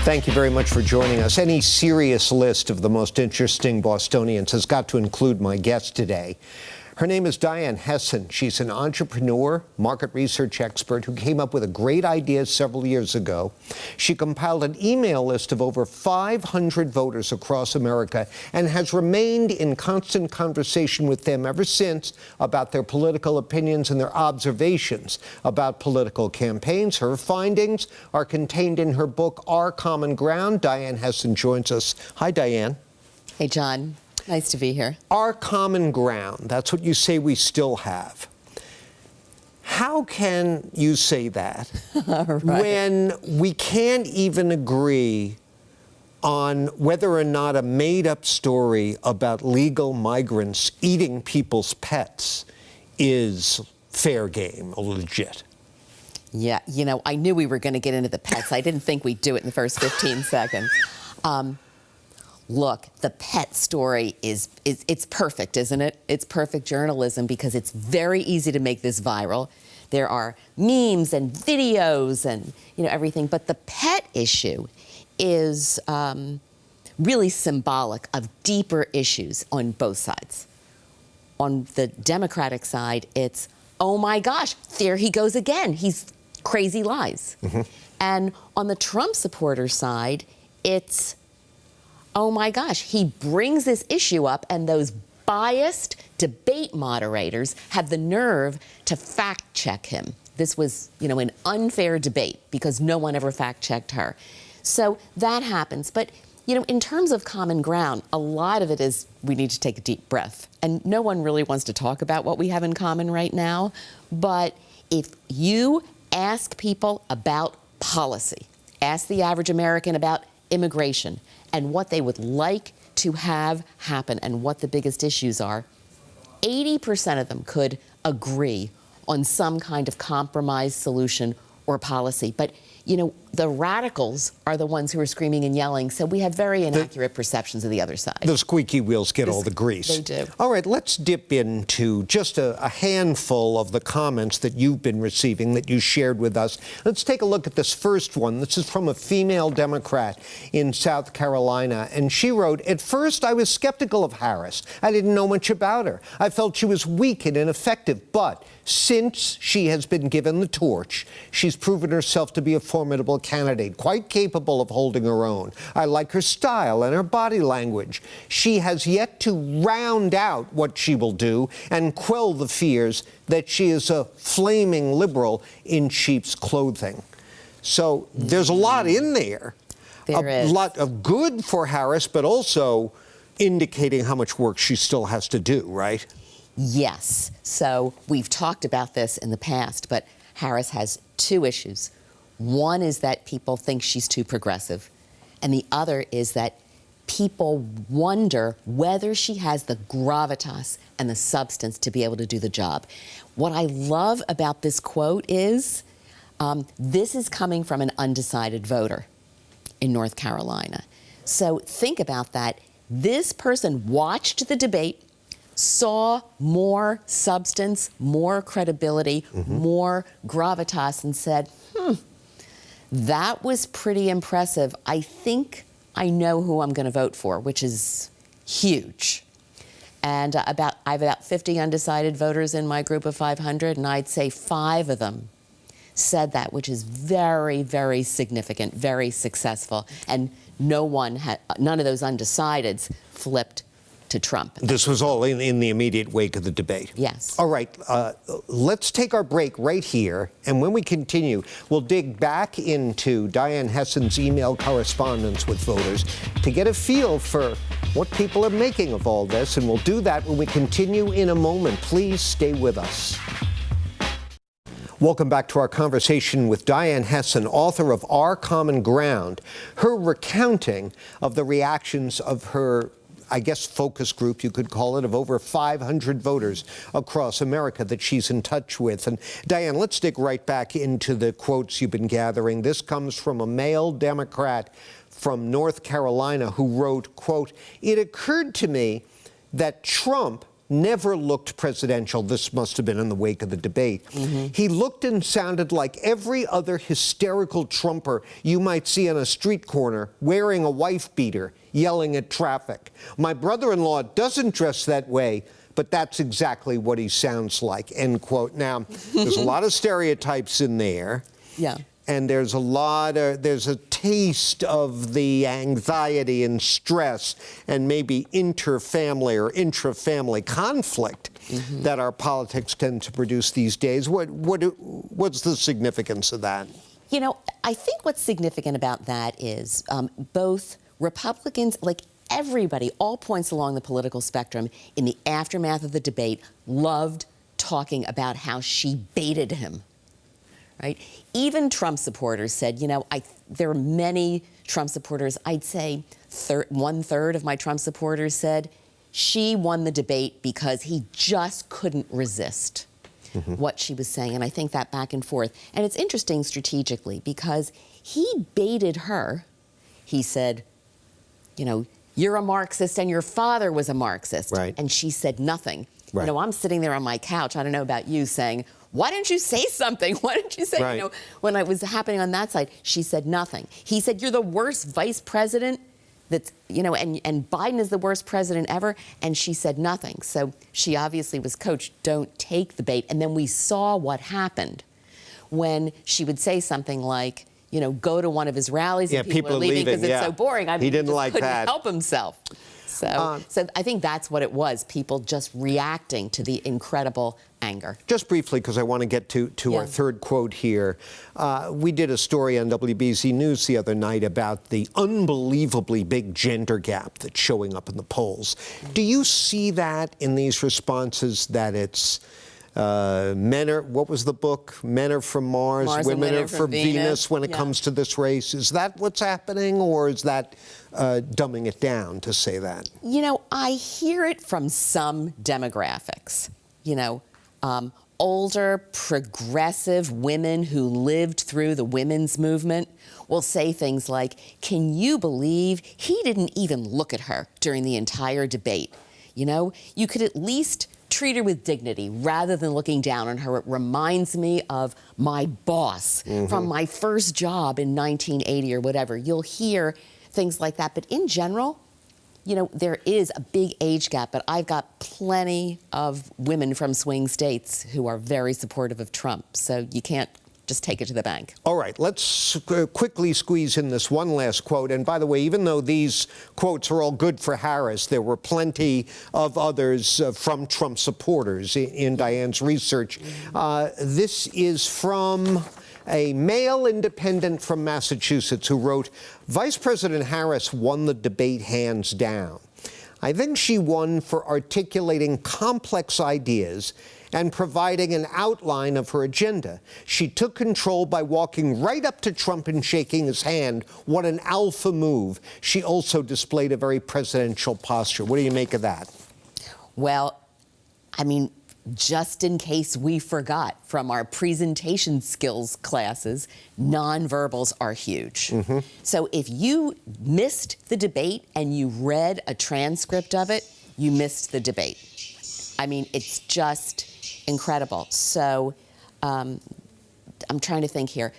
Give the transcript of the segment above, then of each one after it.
Thank you very much for joining us. Any serious list of the most interesting Bostonians has got to include my guest today. Her name is Diane Hessan. She's an entrepreneur, market research expert who came up with a great idea several years ago. She compiled an email list of over 500 voters across America and has remained in constant conversation with them ever since about their political opinions and their observations about political campaigns. Her findings are contained in her book, Our Common Ground. Diane Hessan joins us. Hi, Diane. Hey, John. Nice to be here. Our common ground, that's what you say we still have. How can you say that right. when we can't even agree on whether or not a made-up story about legal migrants eating people's pets is fair game or legit? Yeah, you know, I knew we were going to get into the pets. I didn't think we'd do it in the first 15 seconds. Look, the pet story it's perfect, isn't it? It's perfect journalism because it's very easy to make this viral. There are memes and videos and, you know, everything. But the pet issue is really symbolic of deeper issues on both sides. On the Democratic side, it's, oh my gosh, there he goes again. He's crazy lies. Mm-hmm. And on the Trump supporter side, it's, oh my gosh, he brings this issue up and those biased debate moderators have the nerve to fact check him. This was, you know, an unfair debate because no one ever fact checked her. So that happens. But, you know, in terms of common ground, a lot of it is we need to take a deep breath. And no one really wants to talk about what we have in common right now. But if you ask people about policy, ask the average American about immigration, and what they would like to have happen and what the biggest issues are, 80% of them could agree on some kind of compromise solution or policy. But, you know, the radicals are the ones who are screaming and yelling, so we have very inaccurate perceptions of the other side. The squeaky wheels get all the grease. They do. All right, let's dip into just a handful of the comments that you've been receiving that you shared with us. Let's take a look at this first one. This is from a female Democrat in South Carolina, and she wrote, "At first, I was skeptical of Harris. I didn't know much about her. I felt she was weak and ineffective, but since she has been given the torch, she's proven herself to be a formidable candidate, quite capable of holding her own. I like her style and her body language. She has yet to round out what she will do and quell the fears that she is a flaming liberal in sheep's clothing." So there's a lot in there. A lot of good for Harris, but also indicating how much work she still has to do, right? Yes. So we've talked about this in the past, but Harris has two issues. One is that people think she's too progressive, and the other is that people wonder whether she has the gravitas and the substance to be able to do the job. What I love about this quote is this is coming from an undecided voter in North Carolina. So think about that. This person watched the debate, saw more substance, more credibility, more gravitas, and said, that was pretty impressive. I think I know who I'm going to vote for, which is huge. And I have about 50 undecided voters in my group of 500, and I'd say 5 of them said that, which is very, very significant, very successful. And none of those undecideds flipped to Trump. This was all in the immediate wake of the debate. Yes. All right, let's take our break right here, and when we continue, we'll dig back into Diane Hessan's email correspondence with voters to get a feel for what people are making of all this, and we'll do that when we continue in a moment. Please stay with us. Welcome back to our conversation with Diane Hessan, author of Our Common Ground. Her recounting of the reactions of her, I guess, focus group, you could call it, of over 500 voters across America that she's in touch with. And Diane, let's dig right back into the quotes you've been gathering. This comes from a male Democrat from North Carolina who wrote, quote, "It occurred to me that Trump never looked presidential. This must have been in the wake of the debate. He looked and sounded like every other hysterical Trumper you might see on a street corner wearing a wife beater, yelling at traffic. My brother-in-law doesn't dress that way, but that's exactly what he sounds like, end quote. Now, there's a lot of stereotypes in there. Yeah. And there's a taste of the anxiety and stress and maybe inter-family or intra-family conflict that our politics tend to produce these days. What's the significance of that? You know, I think what's significant about that is both Republicans, like everybody, all points along the political spectrum, in the aftermath of the debate, loved talking about how she baited him. Right? Even Trump supporters said, you know, there are many Trump supporters, I'd say 1/3 of my Trump supporters said she won the debate because he just couldn't resist what she was saying. And I think that back and forth. And it's interesting strategically because he baited her. He said, you know, you're a Marxist and your father was a Marxist. Right. And she said nothing. Right. You know, I'm sitting there on my couch, I don't know about you, saying, why didn't you say something? Why didn't you say, right. you know, when it was happening on that side, she said nothing. He said, you're the worst vice president that's, you know, and Biden is the worst president ever, and she said nothing. So she obviously was coached, don't take the bait. And then we saw what happened when she would say something like, you know, go to one of his rallies and people are leaving because it's so boring. I mean, he didn't like couldn't that. help himself. So I think that's what it was, people just reacting to the incredible anger. Just briefly, because I want to get to our third quote here. We did a story on WBZ News the other night about the unbelievably big gender gap that's showing up in the polls. Do you see that in these responses, that it's men are, what was the book? Men are from Mars, women are from Venus when it comes to this race. Is that what's happening, or is that dumbing it down to say that? You know, I hear it from some demographics. You know, older, progressive women who lived through the women's movement will say things like, can you believe he didn't even look at her during the entire debate? You know, you could at least treat her with dignity rather than looking down on her. It reminds me of my boss from my first job in 1980 or whatever. You'll hear things like that. But in general, you know, there is a big age gap, but I've got plenty of women from swing states who are very supportive of Trump. So you can't just take it to the bank. All right, let's quickly squeeze in this one last quote. And by the way, even though these quotes are all good for Harris, there were plenty of others from Trump supporters in Diane's research. This is from a male independent from Massachusetts who wrote, Vice President Harris won the debate hands down. I think she won for articulating complex ideas and providing an outline of her agenda. She took control by walking right up to Trump and shaking his hand. What an alpha move. She also displayed a very presidential posture. What do you make of that? Well, I mean, just in case we forgot from our presentation skills classes, nonverbals are huge. So if you missed the debate and you read a transcript of it, you missed the debate. I mean, it's just incredible. So I'm trying to think here.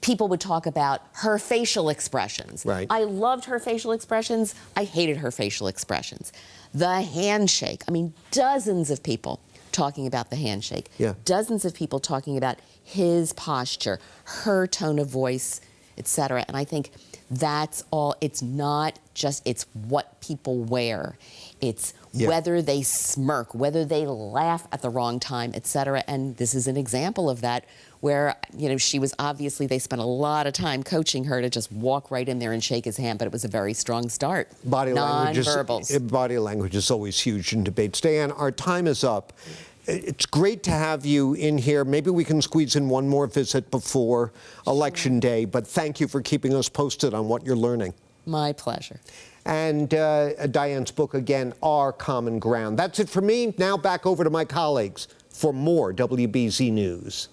People would talk about her facial expressions. Right. I loved her facial expressions. I hated her facial expressions. The handshake. I mean, dozens of people talking about the handshake. Yeah. Dozens of people talking about his posture, her tone of voice, etc. And I think that's all. It's not just, it's what people wear. It's whether they smirk, whether they laugh at the wrong time, etc. And this is an example of that, where, you know, she was obviously, they spent a lot of time coaching her to just walk right in there and shake his hand, but it was a very strong start. Body language is always huge in debates. Diane, our time is up. It's great to have you in here. Maybe we can squeeze in one more visit before Election Day, but thank you for keeping us posted on what you're learning. My pleasure. And Diane's book, again, Our Common Ground. That's it for me. Now back over to my colleagues for more WBZ News.